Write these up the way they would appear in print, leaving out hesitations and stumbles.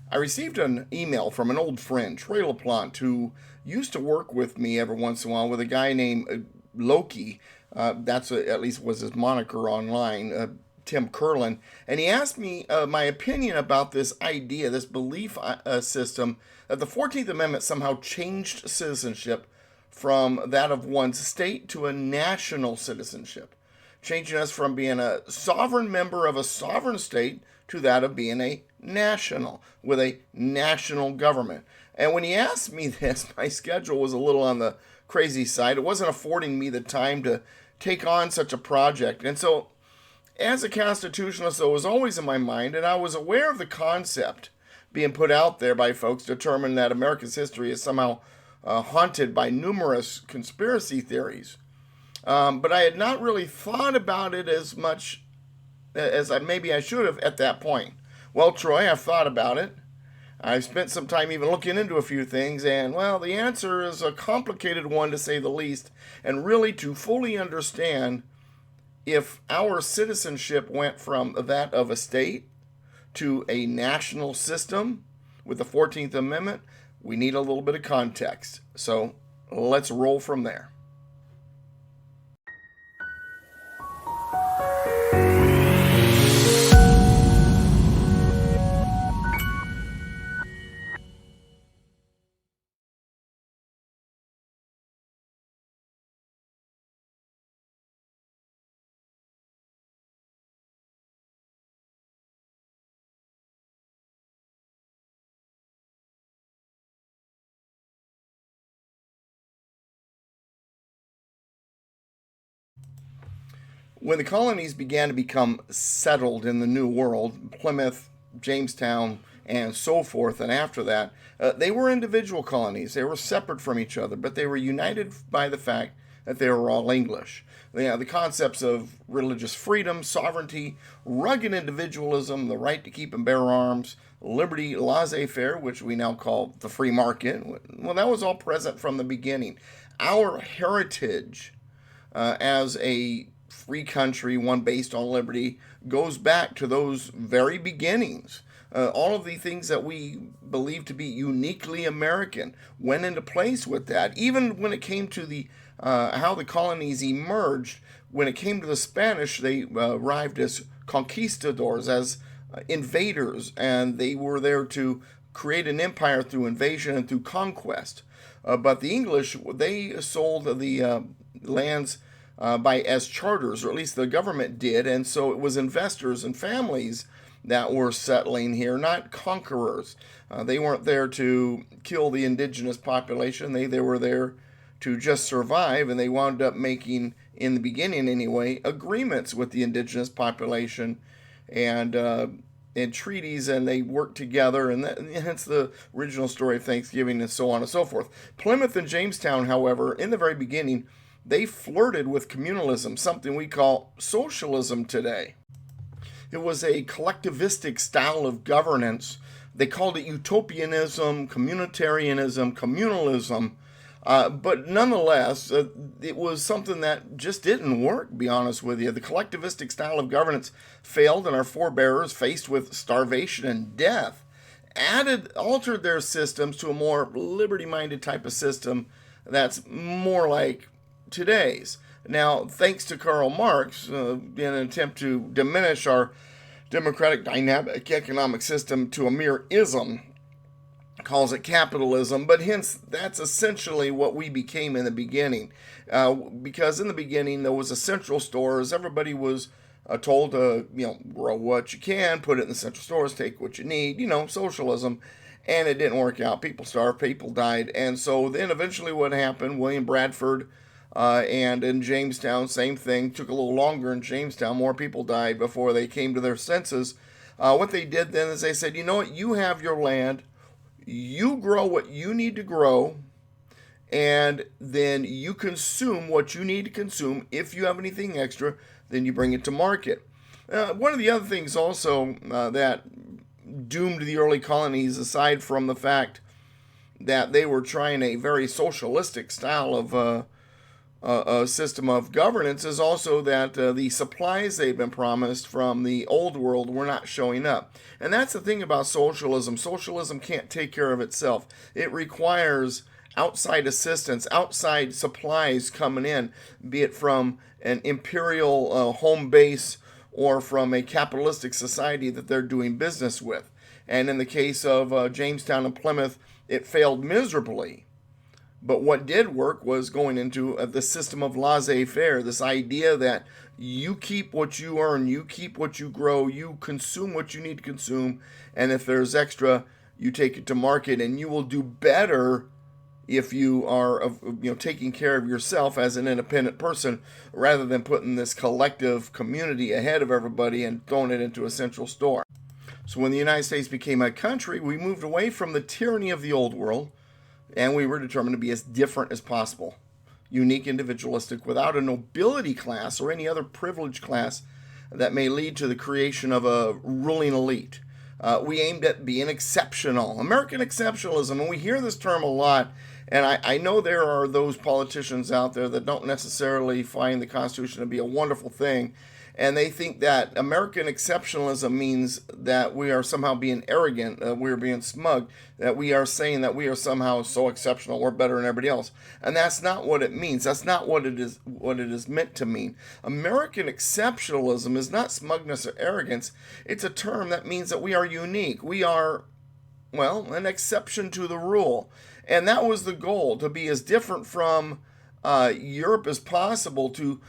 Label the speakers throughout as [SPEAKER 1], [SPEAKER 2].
[SPEAKER 1] I received an email from an old friend, Trey LaPlante, who used to work with me every once in a while with a guy named Loki. At least was his moniker online, Tim Curlin. And he asked me my opinion about this idea, this belief system, that the 14th Amendment somehow changed citizenship from that of one's state to a national citizenship, changing us from being a sovereign member of a sovereign state to that of being a national, with a national government. And when he asked me this, my schedule was a little on the crazy side. It wasn't affording me the time to take on such a project. And so, as a constitutionalist, it was always in my mind, and I was aware of the concept being put out there by folks determined that America's history is somehow haunted by numerous conspiracy theories. But I had not really thought about it as much as maybe I should have at that point. Well, Troy, I've thought about it. I've spent some time even looking into a few things, and, well, the answer is a complicated one to say the least. And really, to fully understand if our citizenship went from that of a state to a national system with the 14th Amendment, we need a little bit of context. So let's roll from there. When the colonies began to become settled in the New World, Plymouth, Jamestown, and so forth, and after that, they were individual colonies. They were separate from each other, but they were united by the fact that they were all English. The concepts of religious freedom, sovereignty, rugged individualism, the right to keep and bear arms, liberty, laissez-faire, which we now call the free market, well, that was all present from the beginning. Our heritage as a free country, one based on liberty, goes back to those very beginnings. All of the things that we believe to be uniquely American went into place with that. Even when it came to the how the colonies emerged, when it came to the Spanish, they arrived as conquistadors, as invaders, and they were there to create an empire through invasion and through conquest. But the English, they sold the lands by as charters, or at least the government did, and so it was investors and families that were settling here, not conquerors. They weren't there to kill the indigenous population. They were there to just survive, and they wound up making, in the beginning anyway, agreements with the indigenous population and treaties, and they worked together, and hence the original story of Thanksgiving and so on and so forth. Plymouth and Jamestown, however, in the very beginning, they flirted with communalism, something we call socialism today. It was a collectivistic style of governance. They called it utopianism, communitarianism, communalism. But nonetheless, it was something that just didn't work, to be honest with you. The collectivistic style of governance failed, and our forebears, faced with starvation and death, altered their systems to a more liberty-minded type of system that's more like today's. Now, thanks to Karl Marx, in an attempt to diminish our democratic dynamic economic system to a mere ism, calls it capitalism, but hence that's essentially what we became in the beginning. Because in the beginning there was a central stores, everybody was told to grow what you can, put it in the central stores, take what you need, socialism, and it didn't work out. People starved, people died, and so then eventually what happened? William Bradford. And in Jamestown, same thing. Took a little longer in Jamestown. More people died before they came to their senses. What they did then is they said, you know what? You have your land. You grow what you need to grow. And then you consume what you need to consume. If you have anything extra, then you bring it to market. One of the other things also that doomed the early colonies, aside from the fact that they were trying a very socialistic style system of governance is also that the supplies they've been promised from the old world were not showing up. And that's the thing about socialism. Socialism can't take care of itself. It requires outside assistance, outside supplies coming in, be it from an imperial home base or from a capitalistic society that they're doing business with. And in the case of Jamestown and Plymouth, it failed miserably. But what did work was going into the system of laissez-faire, this idea that you keep what you earn, you keep what you grow, you consume what you need to consume, and if there's extra, you take it to market, and you will do better if you are taking care of yourself as an independent person rather than putting this collective community ahead of everybody and throwing it into a central store. So when the United States became a country, we moved away from the tyranny of the old world, and we were determined to be as different as possible, unique, individualistic, without a nobility class or any other privileged class that may lead to the creation of a ruling elite. We aimed at being exceptional, American exceptionalism, and we hear this term a lot, and I know there are those politicians out there that don't necessarily find the Constitution to be a wonderful thing, and they think that American exceptionalism means that we are somehow being arrogant, we're being smug, that we are saying that we are somehow so exceptional, we're better than everybody else. And that's not what it means. That's not what it is meant to mean. American exceptionalism is not smugness or arrogance. It's a term that means that we are unique. We are, well, an exception to the rule. And that was the goal, to be as different from Europe as possible, to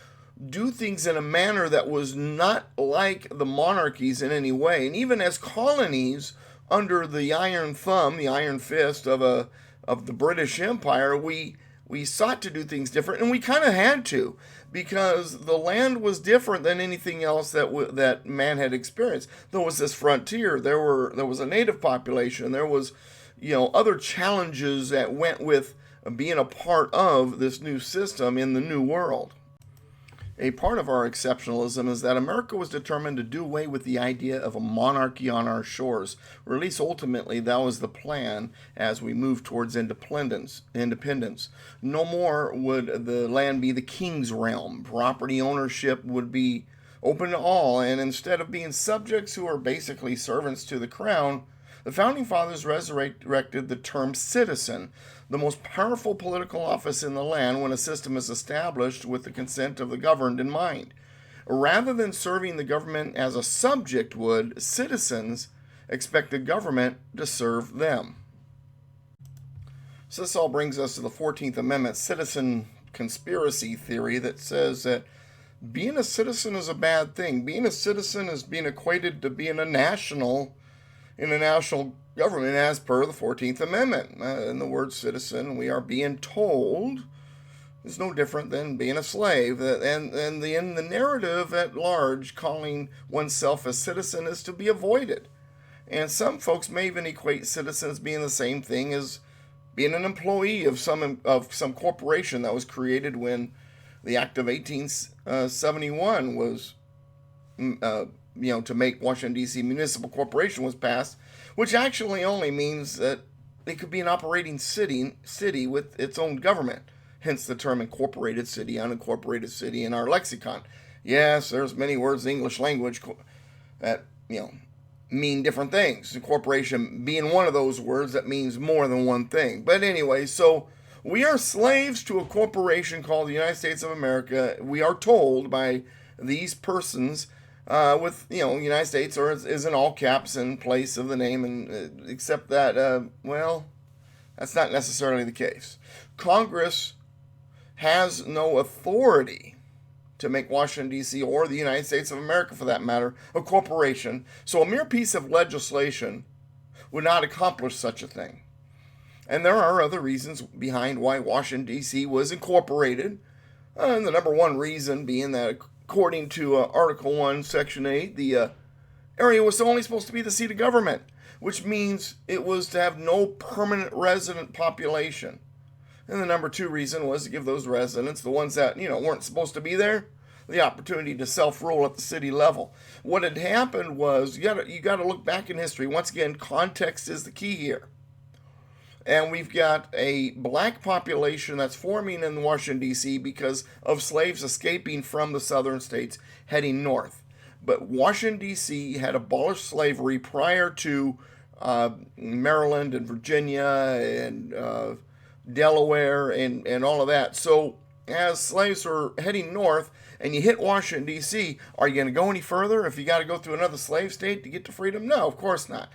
[SPEAKER 1] do things in a manner that was not like the monarchies in any way. And even as colonies under the iron thumb, the iron fist of the British Empire, we sought to do things different, and we kind of had to, because the land was different than anything else that man had experienced. There was this frontier, there was a native population, there was other challenges that went with being a part of this new system in the new world. A part of our exceptionalism is that America was determined to do away with the idea of a monarchy on our shores, or at least ultimately that was the plan as we moved towards independence. No more would the land be the king's realm. Property ownership would be open to all, and instead of being subjects who are basically servants to the crown, the Founding Fathers resurrected the term citizen, the most powerful political office in the land when a system is established with the consent of the governed in mind. Rather than serving the government as a subject would, citizens expect the government to serve them. So this all brings us to the 14th Amendment citizen conspiracy theory that says that being a citizen is a bad thing. Being a citizen is being equated to being a national in a national government as per the 14th Amendment. In the word citizen, we are being told is no different than being a slave. And in the narrative at large, calling oneself a citizen is to be avoided. And some folks may even equate citizens being the same thing as being an employee of some corporation that was created when the Act of 1871 was to make Washington, D.C. municipal corporation was passed, which actually only means that it could be an operating city with its own government. Hence the term incorporated city, unincorporated city in our lexicon. Yes, there's many words in the English language that, mean different things. Incorporation being one of those words that means more than one thing. But anyway, so we are slaves to a corporation called the United States of America. We are told by these persons with United States is in all caps in place of the name, and except that that's not necessarily the case. Congress has no authority to make Washington, D.C., or the United States of America, for that matter, a corporation. So a mere piece of legislation would not accomplish such a thing. And there are other reasons behind why Washington, D.C. was incorporated. And the number one reason being that according to Article 1, Section 8, the area was only supposed to be the seat of government, which means it was to have no permanent resident population. And the number two reason was to give those residents, the ones that, weren't supposed to be there, the opportunity to self-rule at the city level. What had happened was, you got to look back in history. Once again, context is the key here. and we've got a black population that's forming in Washington, D.C. because of slaves escaping from the southern states heading north. But Washington, D.C. had abolished slavery prior to Maryland and Virginia and Delaware and all of that. So as slaves were heading north and you hit Washington, D.C., are you going to go any further if you got to go through another slave state to get to freedom? No, of course not.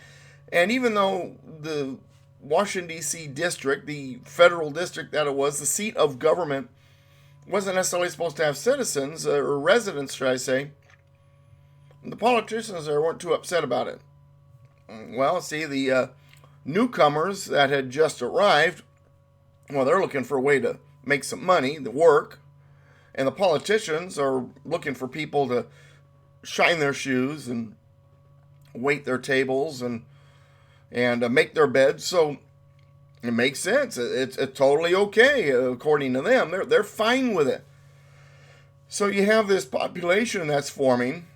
[SPEAKER 1] And even though the Washington, D.C. district, the federal district that it was, the seat of government, wasn't necessarily supposed to have citizens, or residents, should I say, the politicians there weren't too upset about it. Well, see, the newcomers that had just arrived, well, they're looking for a way to make some money, to work, and the politicians are looking for people to shine their shoes and wait their tables and make their beds. So it makes sense. It's totally okay according to them. They're fine with it. So you have this population that's forming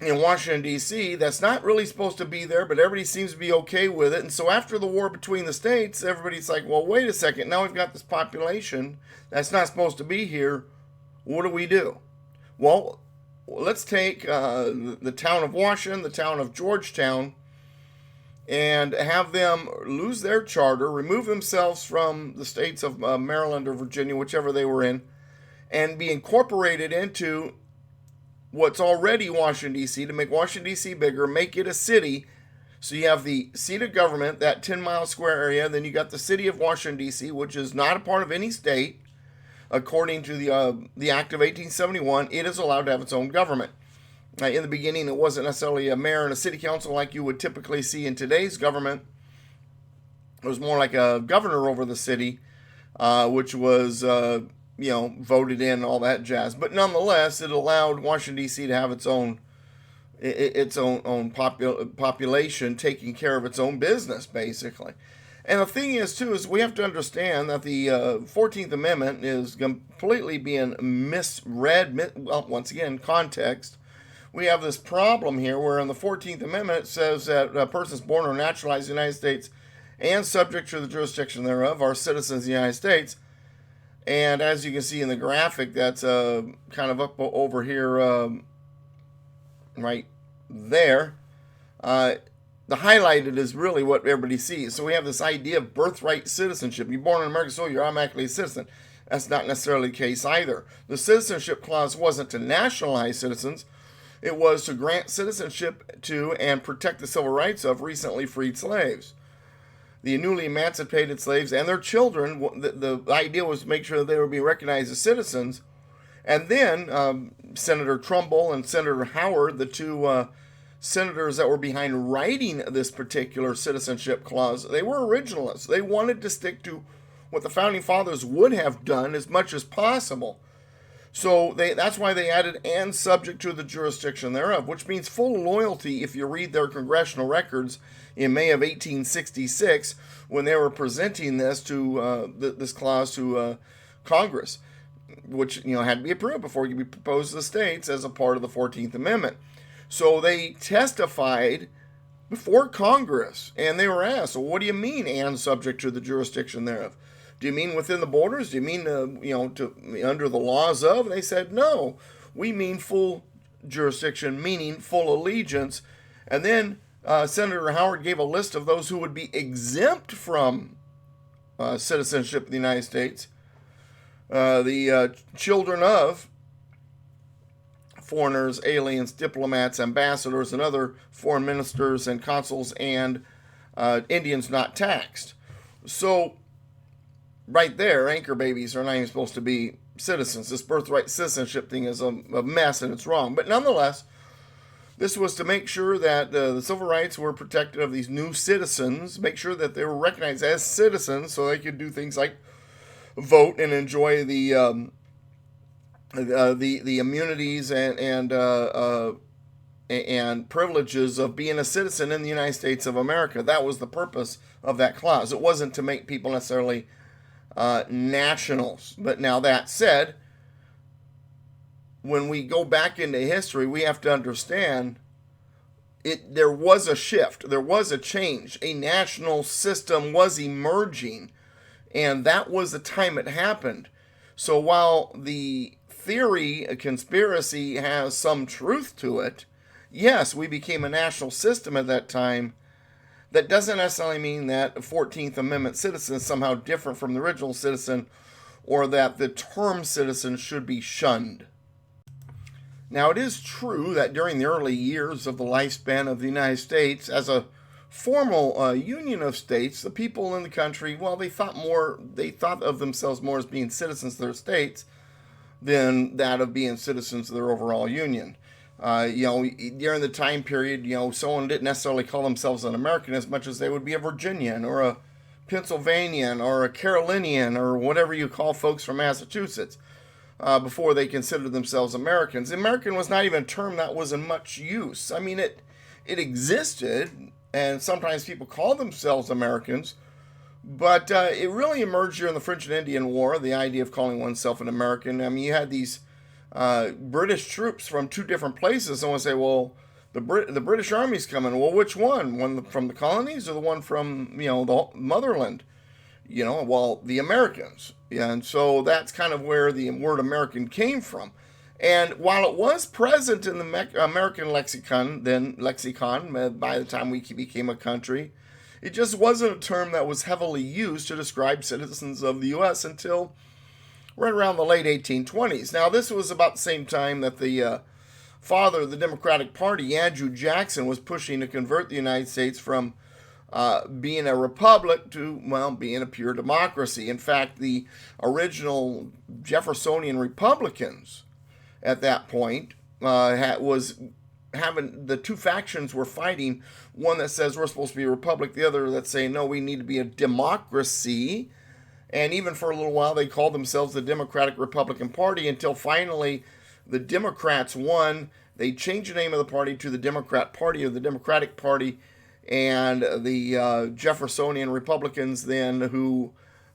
[SPEAKER 1] in Washington, D.C. that's not really supposed to be there, but everybody seems to be okay with it. And so after the war between the states, everybody's like, well, wait a second. Now we've got this population that's not supposed to be here. What do we do? Well, let's take the town of Washington, the town of Georgetown, and have them lose their charter, remove themselves from the states of Maryland or Virginia, whichever they were in, and be incorporated into what's already Washington, D.C., to make Washington, D.C. bigger, make it a city. So you have the seat of government, that 10-mile square area. Then you got the city of Washington, D.C., which is not a part of any state. According to the Act of 1871, it is allowed to have its own government. In the beginning, it wasn't necessarily a mayor and a city council like you would typically see in today's government. It was more like a governor over the city, which was voted in and all that jazz. But nonetheless, it allowed Washington, D.C. to have its own population taking care of its own business, basically. And the thing is, too, is we have to understand that the 14th Amendment is completely being misread. Well, once again, context. We have this problem here where in the 14th Amendment it says that persons born or naturalized in the United States and subject to the jurisdiction thereof are citizens of the United States. And as you can see in the graphic, that's kind of up over here, right there. The highlighted is really what everybody sees. So we have this idea of birthright citizenship. You're born in America, so you're automatically a citizen. That's not necessarily the case either. The Citizenship Clause wasn't to nationalize citizens. It was to grant citizenship to and protect the civil rights of recently freed slaves. The newly emancipated slaves and their children, the idea was to make sure that they would be recognized as citizens. And then Senator Trumbull and Senator Howard, the two senators that were behind writing this particular citizenship clause, they were originalists. They wanted to stick to what the founding fathers would have done as much as possible. So that's why they added "and subject to the jurisdiction thereof," which means full loyalty if you read their congressional records in May of 1866 when they were presenting this to this clause to Congress, which had to be approved before it could be proposed to the states as a part of the 14th Amendment. So they testified before Congress, and they were asked, well, what do you mean, "and subject to the jurisdiction thereof"? Do you mean within the borders? Do you mean, to under the laws of? And they said, no, we mean full jurisdiction, meaning full allegiance. And then Senator Howard gave a list of those who would be exempt from citizenship in the United States. The children of foreigners, aliens, diplomats, ambassadors, and other foreign ministers and consuls, and Indians not taxed. So right there, anchor babies are not even supposed to be citizens. This birthright citizenship thing is a mess, and it's wrong. But nonetheless, this was to make sure that the civil rights were protected of these new citizens, make sure that they were recognized as citizens so they could do things like vote and enjoy the immunities and privileges of being a citizen in the United States of America. That was the purpose of that clause. It wasn't to make people necessarily nationals. But now that said, when we go back into history, we have to understand there was a shift, there was a change, a national system was emerging, and that was the time it happened. So while the theory, a conspiracy, has some truth to it, yes, we became a national system at that time. That doesn't necessarily mean that a 14th Amendment citizen is somehow different from the original citizen, or that the term citizen should be shunned. Now, it is true that during the early years of the lifespan of the United States, as a formal union of states, the people in the country, well, they thought of themselves more as being citizens of their states than that of being citizens of their overall union. During the time period, someone didn't necessarily call themselves an American as much as they would be a Virginian or a Pennsylvanian or a Carolinian or whatever you call folks from Massachusetts before they considered themselves Americans. American was not even a term that was in much use. I mean, it existed, and sometimes people call themselves Americans, but it really emerged during the French and Indian War, the idea of calling oneself an American. I mean, you had these British troops from two different places. Someone say, well, the British Army's coming. Well, which one? One from the colonies or the one from, the motherland? Well, the Americans. Yeah, and so that's kind of where the word American came from. And while it was present in the American lexicon, by the time we became a country, it just wasn't a term that was heavily used to describe citizens of the U.S. until right around the late 1820s. Now, this was about the same time that the father of the Democratic Party, Andrew Jackson, was pushing to convert the United States from being a republic to, being a pure democracy. In fact, the original Jeffersonian Republicans at that point the two factions were fighting, one that says we're supposed to be a republic, the other that's saying, no, we need to be a democracy. And even for a little while, they called themselves the Democratic Republican Party until finally the Democrats won. They changed the name of the party to the Democrat Party or the Democratic Party. And the Jeffersonian Republicans then, who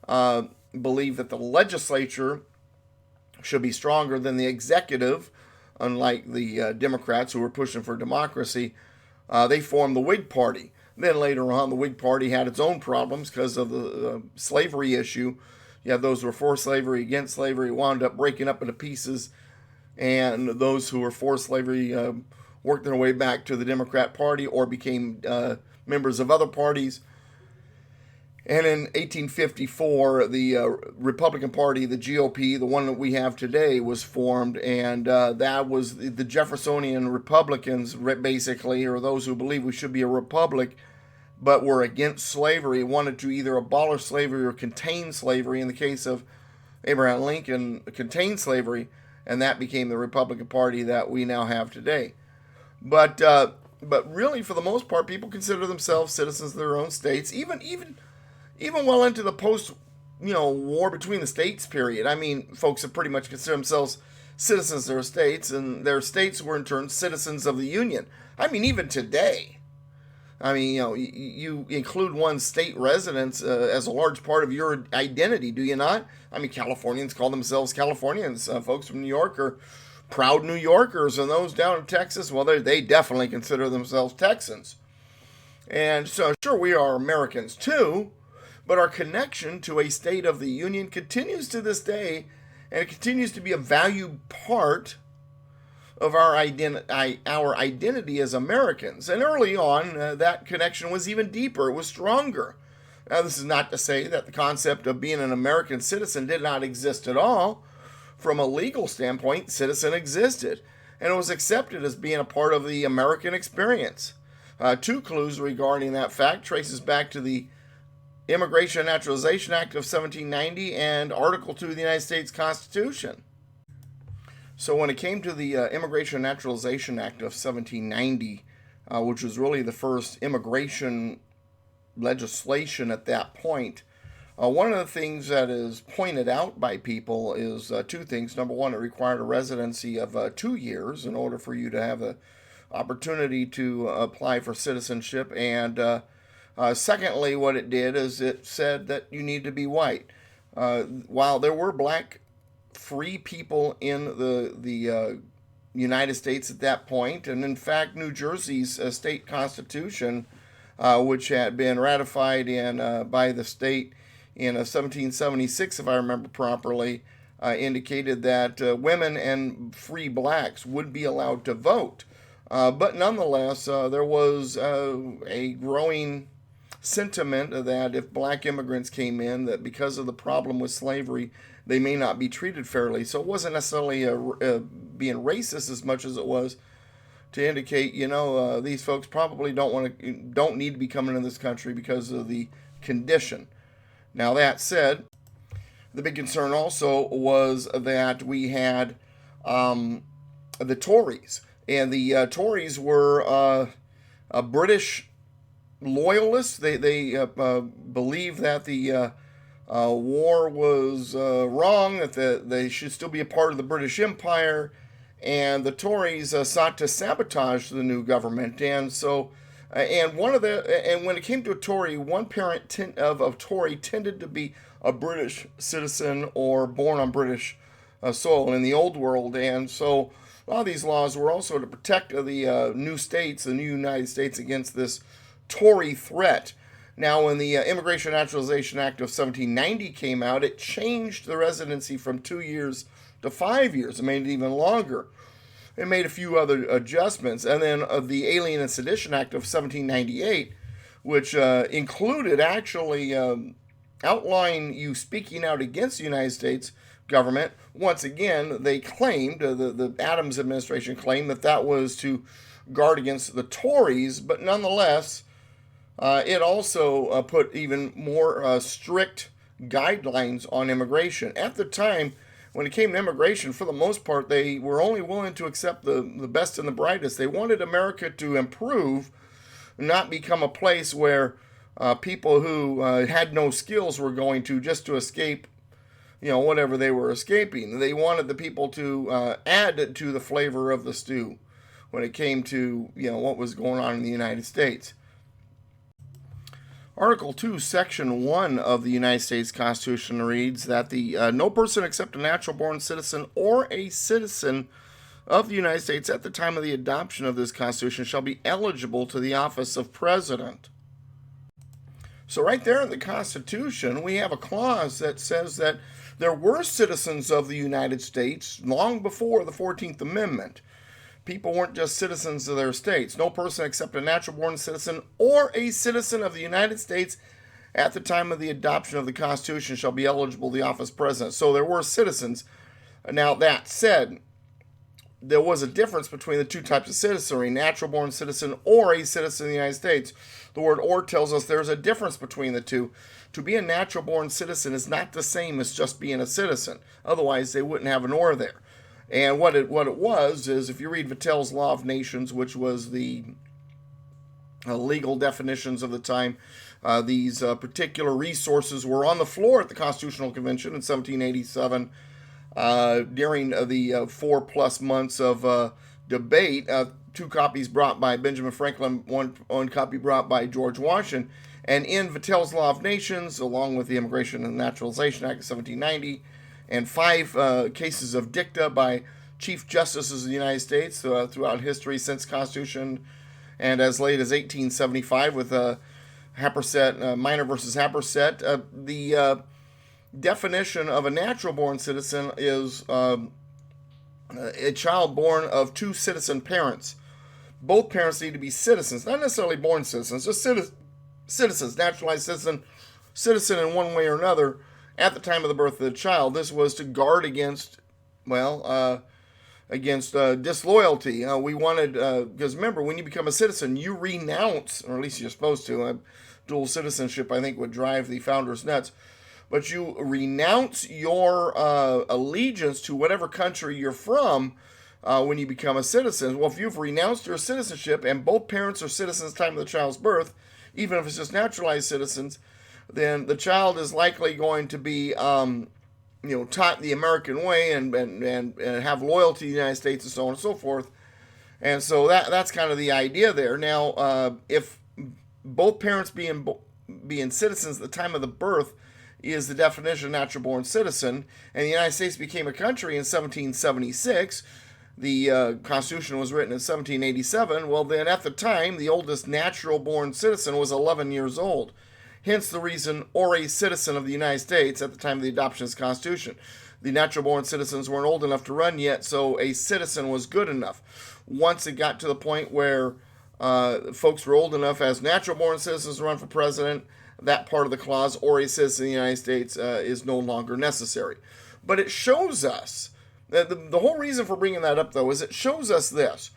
[SPEAKER 1] believed that the legislature should be stronger than the executive, unlike the Democrats who were pushing for democracy, they formed the Whig Party. Then later on, the Whig Party had its own problems because of the slavery issue. You have those who were for slavery, against slavery, wound up breaking up into pieces. And those who were for slavery worked their way back to the Democrat Party or became members of other parties. And in 1854, the Republican Party, the GOP, the one that we have today, was formed. And that was the Jeffersonian Republicans, basically, or those who believe we should be a republic, but were against slavery, wanted to either abolish slavery or contain slavery. In the case of Abraham Lincoln, contain slavery, and that became the Republican Party that we now have today. But really, for the most part, people consider themselves citizens of their own states, even well into the war between the states period. I mean, folks have pretty much considered themselves citizens of their states, and their states were in turn citizens of the Union. I mean, even today. I mean, you include one's state residence as a large part of your identity, do you not? I mean, Californians call themselves Californians. Folks from New York are proud New Yorkers, and those down in Texas, well, they definitely consider themselves Texans. And so, sure, we are Americans too, but our connection to a state of the Union continues to this day, and it continues to be a valued part of our identity as Americans. And early on, that connection was even deeper. It was stronger. Now, this is not to say that the concept of being an American citizen did not exist at all. From a legal standpoint, citizen existed, and it was accepted as being a part of the American experience. Two clues regarding that fact traces back to the Immigration and Naturalization Act of 1790 and Article 2 of the United States Constitution. So when it came to the Immigration and Naturalization Act of 1790, which was really the first immigration legislation at that point, one of the things that is pointed out by people is two things. Number one, it required a residency of 2 years in order for you to have the opportunity to apply for citizenship. And secondly, what it did is it said that you need to be white. While there were black free people in the United States at that point. And in fact, New Jersey's state constitution, which had been ratified by the state in 1776, if I remember properly, indicated that women and free blacks would be allowed to vote. But nonetheless, there was a growing sentiment that if black immigrants came in, that because of the problem with slavery, they may not be treated fairly. So it wasn't necessarily being racist as much as it was to indicate, these folks probably don't need to be coming in this country because of the condition. Now that said, the big concern also was that we had the Tories, and the Tories were British loyalists. They believed that the war was wrong, that they should still be a part of the British Empire, and the Tories sought to sabotage the new government. And so, and when it came to a Tory, one parent of Tory tended to be a British citizen or born on British soil in the old world. And so a lot of these laws were also to protect the new states, the new United States, against this Tory threat. Now, when the Immigration Naturalization Act of 1790 came out, it changed the residency from 2 years to 5 years. It made it even longer. It made a few other adjustments. And then the Alien and Sedition Act of 1798, which included actually outlawing you speaking out against the United States government. Once again, they claimed, the Adams administration claimed that was to guard against the Tories, but nonetheless, it also put even more strict guidelines on immigration. At the time, when it came to immigration, for the most part, they were only willing to accept the best and the brightest. They wanted America to improve, not become a place where people who had no skills were going to just to escape, whatever they were escaping. They wanted the people to add to the flavor of the stew when it came to, what was going on in the United States. Article 2, Section 1 of the United States Constitution reads that no person except a natural-born citizen or a citizen of the United States at the time of the adoption of this Constitution shall be eligible to the office of President. So right there in the Constitution, we have a clause that says that there were citizens of the United States long before the 14th Amendment. People weren't just citizens of their states. No person except a natural-born citizen or a citizen of the United States at the time of the adoption of the Constitution shall be eligible to the office of President. So there were citizens. Now, that said, there was a difference between the two types of citizenry, natural-born citizen or a citizen of the United States. The word "or" tells us there's a difference between the two. To be a natural-born citizen is not the same as just being a citizen. Otherwise, they wouldn't have an "or" there. And what it was is, if you read Vattel's Law of Nations, which was the legal definitions of the time, these particular resources were on the floor at the Constitutional Convention in 1787 during the 4+ months of debate. 2 copies brought by Benjamin Franklin, one copy brought by George Washington. And in Vattel's Law of Nations, along with the Immigration and Naturalization Act of 1790, and 5 cases of dicta by Chief Justices of the United States throughout history since Constitution, and as late as 1875 with Happersett, Minor versus Happersett. The definition of a natural-born citizen is a child born of 2 citizen parents. Both parents need to be citizens, not necessarily born citizens, just citizens, naturalized citizen in one way or another at the time of the birth of the child. This was to guard against, disloyalty. We wanted, because remember, when you become a citizen, you renounce, or at least you're supposed to. Dual citizenship, I think, would drive the founders nuts. But you renounce your allegiance to whatever country you're from when you become a citizen. Well, if you've renounced your citizenship and both parents are citizens at the time of the child's birth, even if it's just naturalized citizens, then the child is likely going to be, taught the American way and have loyalty to the United States and so on and so forth. And so that's kind of the idea there. Now, if both parents being citizens at the time of the birth is the definition of natural-born citizen, and the United States became a country in 1776, the Constitution was written in 1787, well, then at the time, the oldest natural-born citizen was 11 years old. Hence the reason, or a citizen of the United States at the time of the adoption of the Constitution. The natural-born citizens weren't old enough to run yet, so a citizen was good enough. Once it got to the point where folks were old enough as natural-born citizens to run for president, that part of the clause, or a citizen of the United States, is no longer necessary. But it shows us, the whole reason for bringing that up, though, is it shows us this.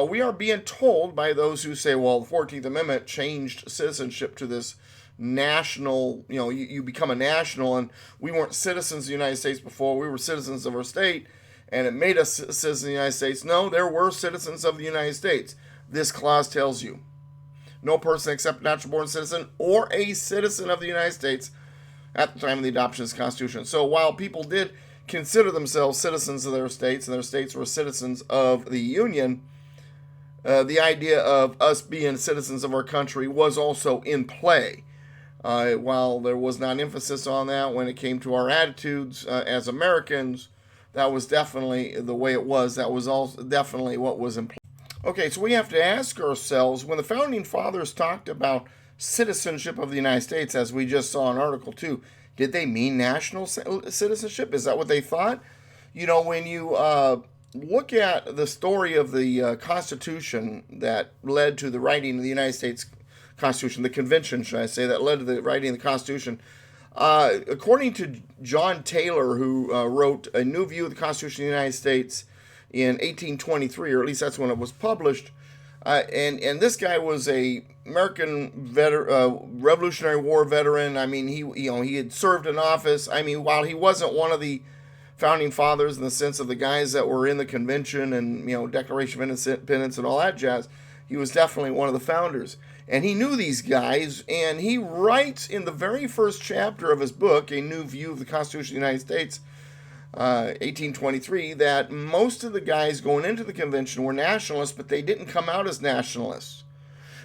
[SPEAKER 1] We are being told by those who say, well, the 14th Amendment changed citizenship to this national, you become a national, and we weren't citizens of the United States before, we were citizens of our state, and it made us citizens of the United States. No, there were citizens of the United States. This clause tells you, no person except a natural-born citizen or a citizen of the United States at the time of the adoption of the Constitution. So while people did consider themselves citizens of their states, and their states were citizens of the Union, the idea of us being citizens of our country was also in play. While there was not emphasis on that when it came to our attitudes as Americans, that was definitely the way it was. That was also definitely what was in play. Okay, so we have to ask ourselves, when the Founding Fathers talked about citizenship of the United States, as we just saw in Article 2, did they mean national citizenship? Is that what they thought? When you look at the story of the Constitution that led to the writing of the United States Constitution, the convention, should I say, that led to the writing of the Constitution, according to John Taylor, who wrote A New View of the Constitution of the United States in 1823, or at least that's when it was published, and this guy was a American Revolutionary War veteran. I mean, he had served in office. I mean, while he wasn't one of the Founding Fathers in the sense of the guys that were in the convention and Declaration of Independence and all that jazz, he was definitely one of the founders. And he knew these guys, and he writes in the very first chapter of his book, A New View of the Constitution of the United States, 1823, that most of the guys going into the convention were nationalists, but they didn't come out as nationalists.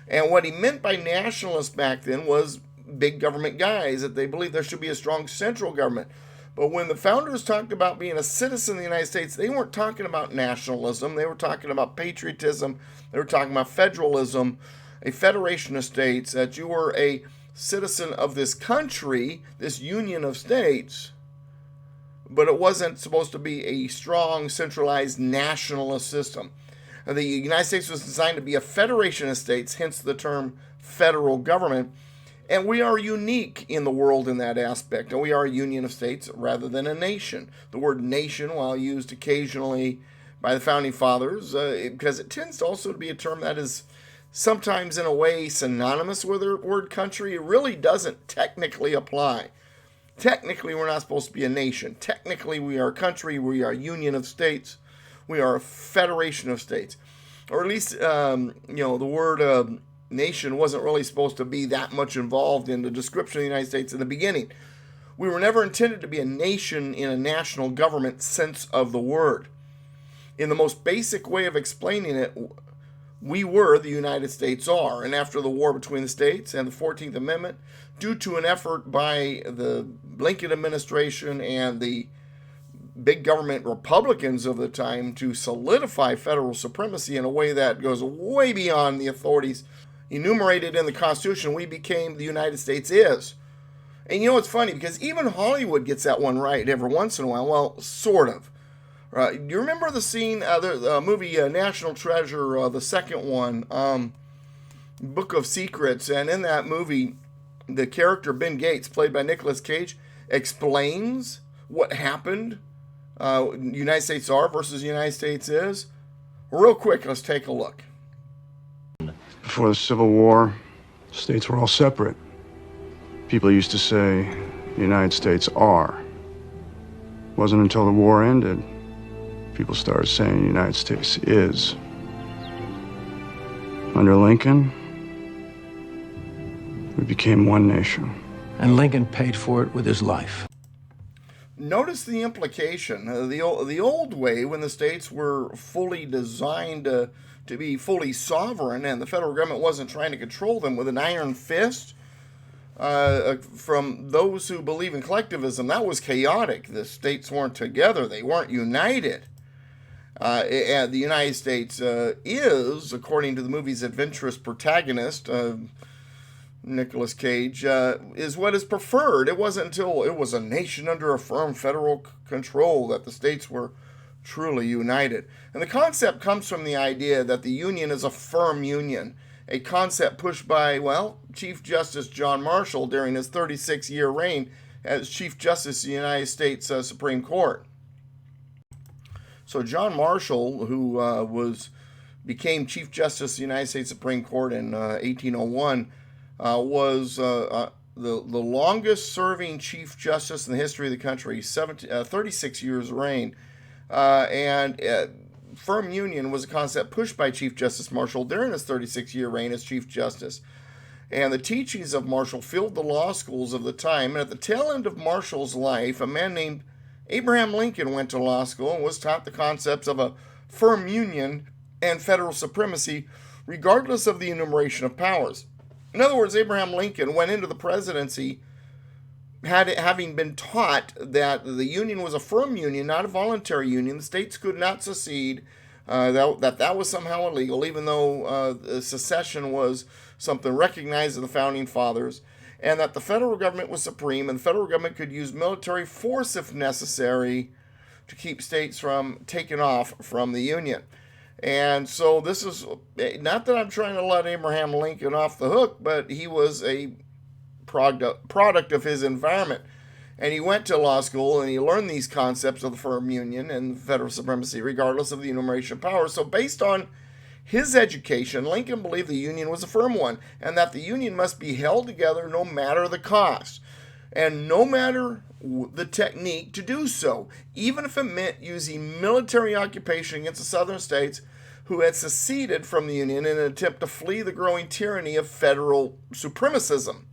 [SPEAKER 1] And what he meant by nationalists back then was big government guys, that they believed there should be a strong central government. But when the founders talked about being a citizen of the United States, they weren't talking about nationalism. They were talking about patriotism. They were talking about federalism, a federation of states, that you were a citizen of this country, this union of states, but it wasn't supposed to be a strong, centralized nationalist system. The United States was designed to be a federation of states, hence the term federal government, and we are unique in the world in that aspect, and we are a union of states rather than a nation. The word nation, while used occasionally by the Founding Fathers, because it tends to also to be a term that is sometimes in a way synonymous with the word country, it really doesn't technically apply. Technically, we're not supposed to be a nation. Technically, we are a country. We are a union of states. We are a federation of states. Or at least, the word nation wasn't really supposed to be that much involved in the description of the United States in the beginning. We were never intended to be a nation in a national government sense of the word. In the most basic way of explaining it, we were, the United States are. And after the war between the states and the 14th Amendment, due to an effort by the Lincoln administration and the big government Republicans of the time to solidify federal supremacy in a way that goes way beyond the authorities enumerated in the Constitution, we became the United States is. And it's funny, because even Hollywood gets that one right every once in a while. Well, sort of. Right. You remember the scene, the movie National Treasure, the second one, Book of Secrets, and in that movie, the character Ben Gates, played by Nicolas Cage, explains what happened, United States are versus United States is. Real quick, let's take a look.
[SPEAKER 2] Before the Civil War, states were all separate. People used to say, the United States are. It wasn't until the war ended, people started saying the United States is. Under Lincoln, we became one nation.
[SPEAKER 3] And Lincoln paid for it with his life.
[SPEAKER 1] Notice the implication. The old way, when the states were fully designed to be fully sovereign and the federal government wasn't trying to control them with an iron fist, from those who believe in collectivism, that was chaotic. The states weren't together. They weren't united. And the United States is, according to the movie's adventurous protagonist, Nicolas Cage, is what is preferred. It wasn't until it was a nation under a firm federal control that the states were truly united. And the concept comes from the idea that the Union is a firm union, a concept pushed by, well, Chief Justice John Marshall during his 36-year reign as Chief Justice of the United States Supreme Court. So John Marshall, who became Chief Justice of the United States Supreme Court in 1801, was the longest-serving Chief Justice in the history of the country, 36 years reign. And firm union was a concept pushed by Chief Justice Marshall during his 36-year reign as Chief Justice. And the teachings of Marshall filled the law schools of the time. And at the tail end of Marshall's life, a man named Abraham Lincoln went to law school and was taught the concepts of a firm union and federal supremacy, regardless of the enumeration of powers. In other words, Abraham Lincoln went into the presidency having been taught that the Union was a firm union, not a voluntary union. The states could not secede, that was somehow illegal, even though secession was something recognized in the Founding Fathers, and that the federal government was supreme, and the federal government could use military force if necessary to keep states from taking off from the Union. And so this is, not that I'm trying to let Abraham Lincoln off the hook, but he was a product of his environment. And he went to law school and he learned these concepts of the firm union and federal supremacy, regardless of the enumeration of powers. So based on his education, Lincoln believed the Union was a firm one, and that the Union must be held together no matter the cost, and no matter the technique to do so, even if it meant using military occupation against the southern states who had seceded from the Union in an attempt to flee the growing tyranny of federal supremacism.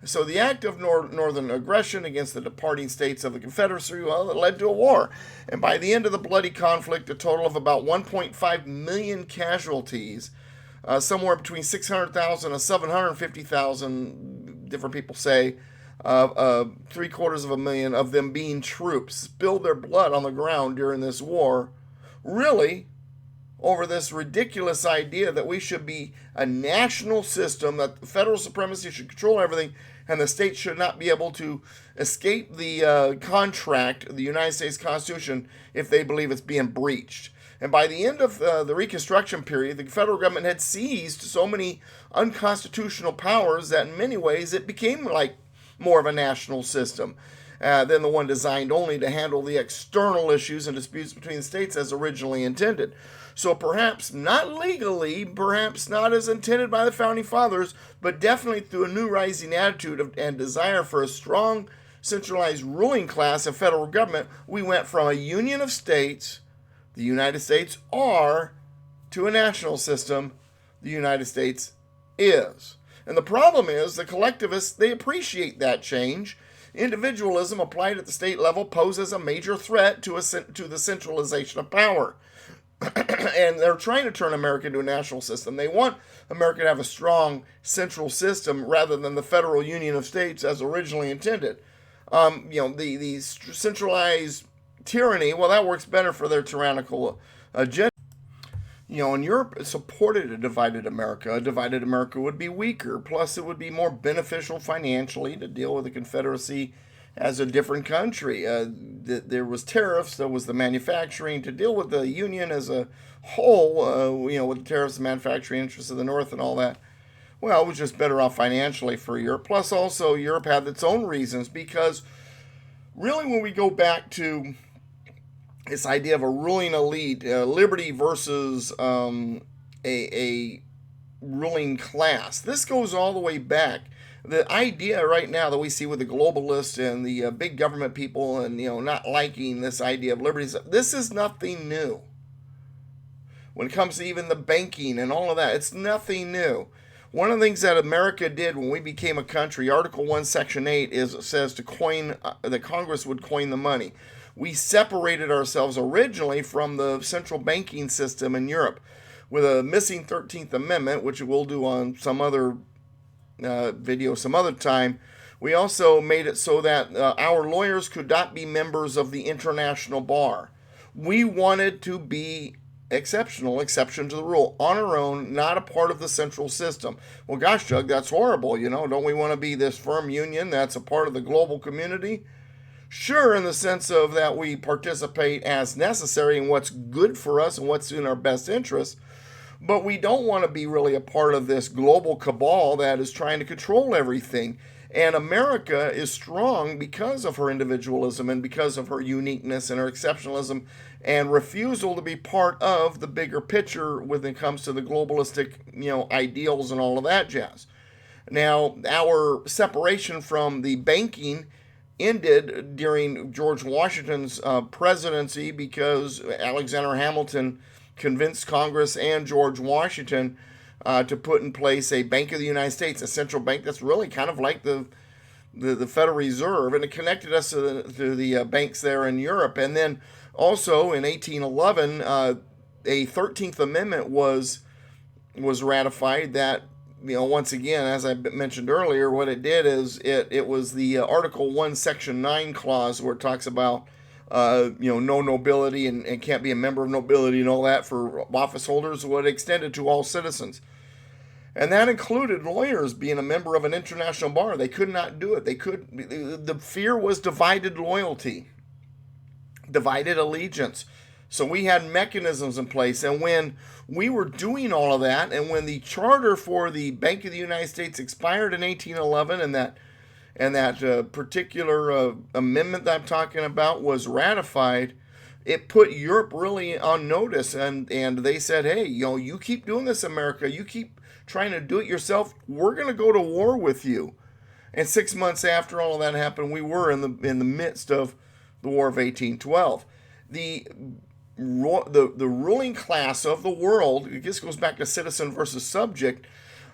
[SPEAKER 1] So the act of northern aggression against the departing states of the Confederacy, well, it led to a war. And by the end of the bloody conflict, a total of about 1.5 million casualties, somewhere between 600,000 and 750,000, different people say, 750,000 of them being troops, spilled their blood on the ground during this war, really over this ridiculous idea that we should be a national system, that federal supremacy should control everything, and the states should not be able to escape the contract, the United States Constitution, if they believe it's being breached. And by the end of the Reconstruction period, the federal government had seized so many unconstitutional powers that in many ways it became like more of a national system than the one designed only to handle the external issues and disputes between the states as originally intended. So perhaps not legally, perhaps not as intended by the Founding Fathers, but definitely through a new rising attitude and desire for a strong, centralized ruling class and federal government, we went from a union of states, the United States are, to a national system, the United States is. And the problem is the collectivists, they appreciate that change. Individualism applied at the state level poses a major threat to the centralization of power. And they're trying to turn America into a national system. They want America to have a strong central system rather than the federal union of states as originally intended. The centralized tyranny, well, that works better for their tyrannical agenda. And Europe supported a divided America. A divided America would be weaker. Plus, it would be more beneficial financially to deal with the Confederacy as a different country. There was tariffs, there was the manufacturing. To deal with the Union as a whole, with the tariffs and manufacturing interests of the North and all that, well, it was just better off financially for Europe. Plus, also, Europe had its own reasons, because really when we go back to this idea of a ruling elite, liberty versus a ruling class, this goes all the way back. The idea right now that we see with the globalists and the big government people and, not liking this idea of liberties, this is nothing new. When it comes to even the banking and all of that, it's nothing new. One of the things that America did when we became a country, Article 1, Section 8, says to coin, that Congress would coin the money. We separated ourselves originally from the central banking system in Europe with a missing 13th Amendment, which we'll do on some other video some other time. We also made it so that our lawyers could not be members of the international bar. We wanted to be exceptional, exception to the rule, on our own, not a part of the central system. Well, gosh, Jug, that's horrible. Don't we want to be this firm union that's a part of the global community? Sure, in the sense of that we participate as necessary in what's good for us and what's in our best interest, but we don't want to be really a part of this global cabal that is trying to control everything. And America is strong because of her individualism and because of her uniqueness and her exceptionalism and refusal to be part of the bigger picture when it comes to the globalistic, ideals and all of that jazz. Now, our separation from the banking ended during George Washington's presidency because Alexander Hamilton convinced Congress and George Washington to put in place a Bank of the United States, a central bank that's really kind of like the Federal Reserve, and it connected us to the banks there in Europe. And then also in 1811, a 13th Amendment was ratified that, once again, as I mentioned earlier, what it did is it was the Article 1, Section 9 clause where it talks about, no nobility and can't be a member of nobility and all that for office holders. What it extended to all citizens. And that included lawyers being a member of an international bar. They could not do it. The fear was divided loyalty, divided allegiance. So we had mechanisms in place. And when we were doing all of that, and when the charter for the Bank of the United States expired in 1811, and that particular amendment that I'm talking about was ratified, it put Europe really on notice. And they said, hey, you keep doing this, America. You keep trying to do it yourself. We're going to go to war with you. And 6 months after all of that happened, we were in the midst of the War of 1812. The ruling class of the world, this goes back to citizen versus subject,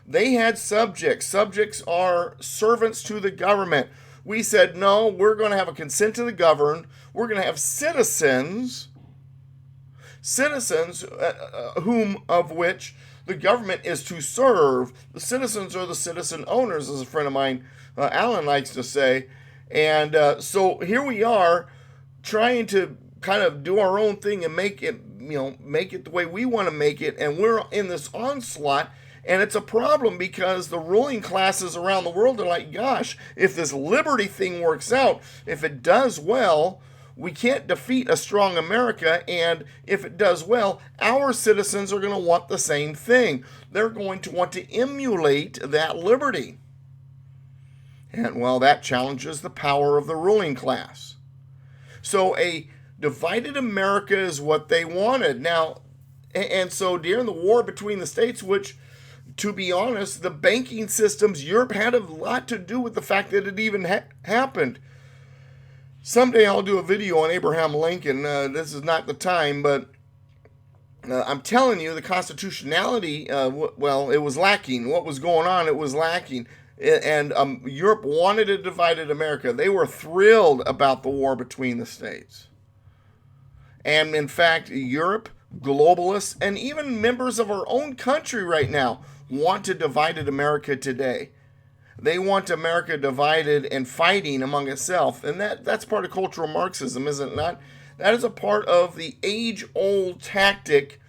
[SPEAKER 1] they had subjects. Subjects are servants to the government. We said, no, we're going to have a consent to the governed. We're going to have citizens, whom of which the government is to serve. The citizens are the citizen owners, as a friend of mine, Alan, likes to say. And so here we are trying to kind of do our own thing and make it the way we want to make it. And we're in this onslaught. And it's a problem because the ruling classes around the world are like, gosh, if this liberty thing works out, if it does well, we can't defeat a strong America. And if it does well, our citizens are going to want the same thing. They're going to want to emulate that liberty. And, well, that challenges the power of the ruling class. So a divided America is what they wanted. Now, and so during the war between the states, which, to be honest, the banking systems, Europe had a lot to do with the fact that it even happened. Someday I'll do a video on Abraham Lincoln. This is not the time, but I'm telling you, the constitutionality, it was lacking. What was going on, it was lacking. And Europe wanted a divided America. They were thrilled about the war between the states. And in fact, Europe, globalists, and even members of our own country right now want a divided America today. They want America divided and fighting among itself. And that's part of cultural Marxism, is it not? That is a part of the age-old tactic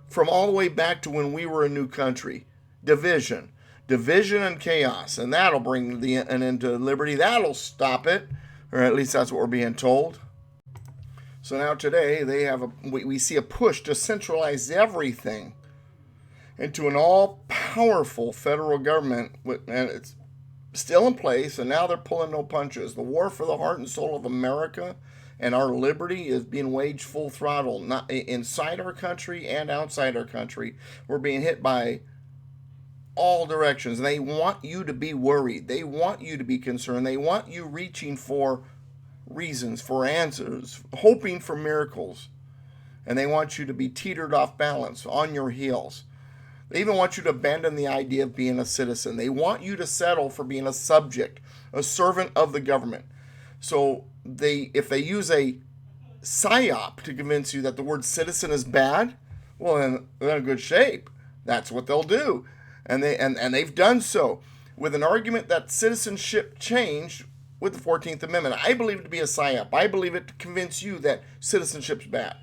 [SPEAKER 1] from all the way back to when we were a new country. Division and chaos. And that'll bring an end to liberty. That'll stop it. Or at least that's what we're being told. So now today we see a push to centralize everything into an all-powerful federal government, and it's still in place, and now they're pulling no punches. The war for the heart and soul of America and our liberty is being waged full throttle, not inside our country and outside our country. We're being hit by all directions. They want you to be worried. They want you to be concerned. They want you reaching for reasons, for answers, hoping for miracles. And they want you to be teetered off balance, on your heels. They even want you to abandon the idea of being a citizen. They want you to settle for being a subject, a servant of the government. So if they use a psyop to convince you that the word citizen is bad, well, then they're in good shape. That's what they'll do. And they've done so with an argument that citizenship changed with the 14th Amendment. I believe it to be a psyop. I believe it to convince you that citizenship's bad.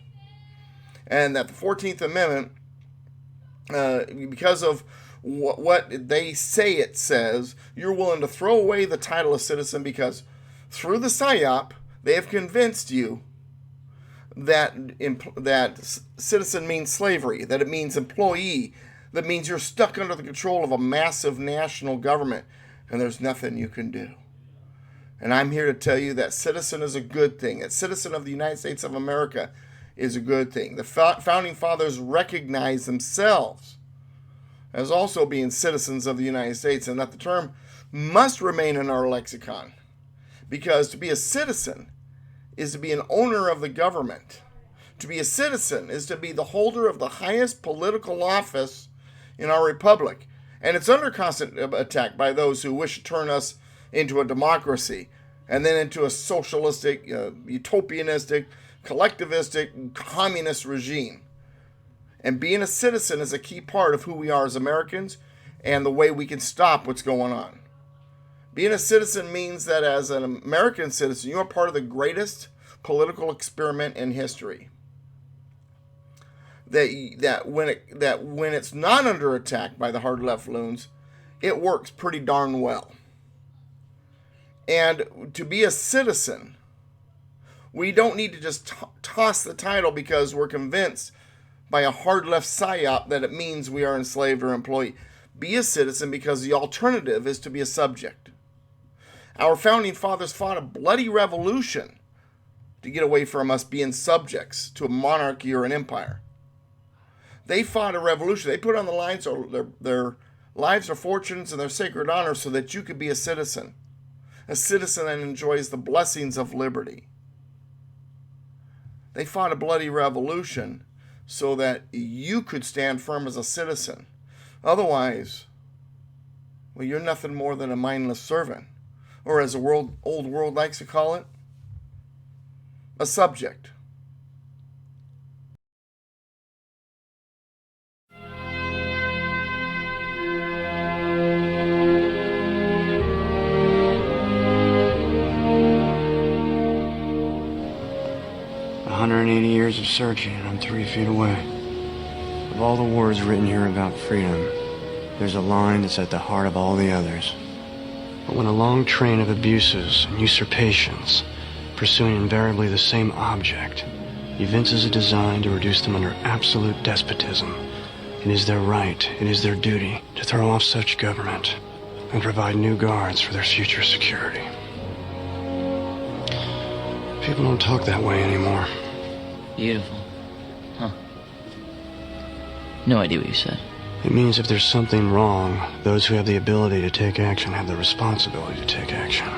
[SPEAKER 1] and that the 14th Amendment, because of what they say it says, you're willing to throw away the title of citizen because through the PSYOP, they have convinced you that citizen means slavery, that it means employee, that means you're stuck under the control of a massive national government, and there's nothing you can do. And I'm here to tell you that citizen is a good thing. That citizen of the United States of America is a good thing. The Founding Fathers recognized themselves as also being citizens of the United States, and that the term must remain in our lexicon. Because to be a citizen is to be an owner of the government. To be a citizen is to be the holder of the highest political office in our republic. And it's under constant attack by those who wish to turn us into a democracy and then into a socialistic, utopianistic, collectivistic, communist regime. And being a citizen is a key part of who we are as Americans and the way we can stop what's going on. Being a citizen means that as an American citizen, you are part of the greatest political experiment in history. That when it's not under attack by the hard left loons, it works pretty darn well. And to be a citizen, we don't need to just toss the title because we're convinced by a hard left psyop that it means we are enslaved or employee. Be a citizen because the alternative is to be a subject. Our founding fathers fought a bloody revolution to get away from us being subjects to a monarchy or an empire. They fought a revolution. They put on the lines their lives, their fortunes, and their sacred honor so that you could be a citizen that enjoys the blessings of liberty. They fought a bloody revolution so that you could stand firm as a citizen. Otherwise, well, you're nothing more than a mindless servant. Or as the old world likes to call it, a subject.
[SPEAKER 2] "180 years of searching, and I'm 3 feet away. Of all the words written here about freedom, there's a line that's at the heart of all the others. But when a long train of abuses and usurpations, pursuing invariably the same object, evinces a design to reduce them under absolute despotism, it is their right, it is their duty to throw off such government and provide new guards for their future security." People don't talk that way anymore.
[SPEAKER 4] Beautiful. Huh. No idea what you said.
[SPEAKER 2] It means if there's something wrong, those who have the ability to take action have the responsibility to take action.